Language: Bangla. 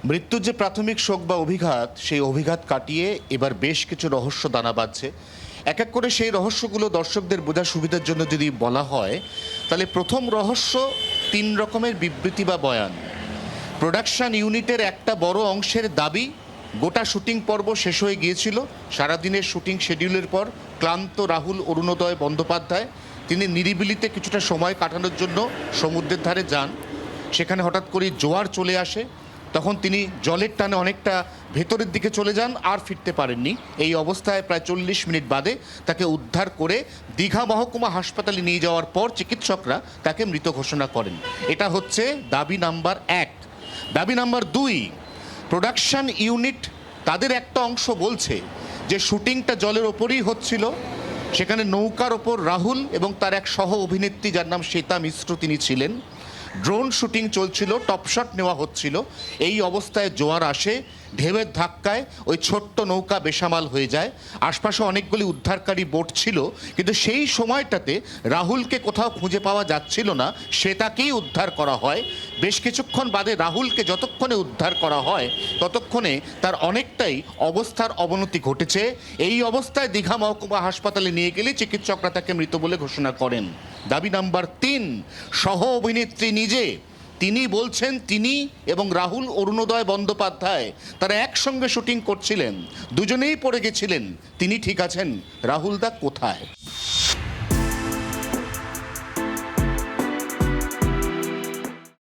মৃত্যুর যে প্রাথমিক শোক বা অভিঘাত, সেই অভিঘাত কাটিয়ে এবার বেশ কিছু রহস্য দানা বাঁধছে। এক এক করে সেই রহস্যগুলো দর্শকদের বোঝার সুবিধার জন্য যদি বলা হয়, তাহলে প্রথম রহস্য ৩ রকমের বিবৃতি বা বয়ান। প্রোডাকশন ইউনিটের একটা বড় অংশের দাবি, গোটা শুটিং পর্ব শেষ হয়ে গিয়েছিল। সারাদিনের শুটিং শিডিউলের পর ক্লান্ত রাহুল অরুণোদয় বন্দ্যোপাধ্যায় তিনি নিরিবিলিতে কিছুটা সময় কাটানোর জন্য সমুদ্রের ধারে যান। সেখানে হঠাৎ করেই জোয়ার চলে আসে। তখন তিনি জলের টানে অনেকটা ভেতরের দিকে চলে যান, আর ফিরতে পারেননি। এই অবস্থায় প্রায় ৪০ মিনিট বাদে তাকে উদ্ধার করে দীঘা মহকুমা হাসপাতালে নিয়ে যাওয়ার পর চিকিৎসকরা তাকে মৃত ঘোষণা করেন। এটা হচ্ছে দাবি নাম্বার ১। দাবি নাম্বার ২, প্রোডাকশন ইউনিট তাদের একটা অংশ বলছে যে শুটিংটা জলের ওপরেই হচ্ছিল। সেখানে নৌকার ওপর রাহুল এবং তার এক সহ অভিনেত্রী যার নাম শ্বেতা মিশ্র তিনি ছিলেন। ড্রোন শুটিং চলছিল, টপশট নেওয়া হচ্ছিল। এই অবস্থায় জোয়ার আসে, ঢেউয়ের ধাক্কায় ওই ছোট্ট নৌকা বেসামাল হয়ে যায়। আশপাশে অনেকগুলি উদ্ধারকারী বোট ছিল, কিন্তু সেই সময়টাতে রাহুলকে কোথাও খুঁজে পাওয়া যাচ্ছিল না। শ্বেতাকেই উদ্ধার করা হয়। বেশ কিছুক্ষণ বাদে রাহুলকে যতক্ষণে উদ্ধার করা হয় ততক্ষণে তার অনেকটাই অবস্থার অবনতি ঘটেছে। এই অবস্থায় দীঘা মহকুমা হাসপাতালে নিয়ে গেলে চিকিৎসকরা তাকে মৃত বলে ঘোষণা করেন। দাবি নাম্বার ৩, সহ অভিনেত্রী নিজে তিনি বলছেন তিনি এবং রাহুল অরুণোদয় বন্দ্যোপাধ্যায় তারা একসঙ্গে শুটিং করছিলেন, দুজনেই পড়ে গেছিলেন। তিনি ঠিক আছেন, রাহুল দা কোথায়?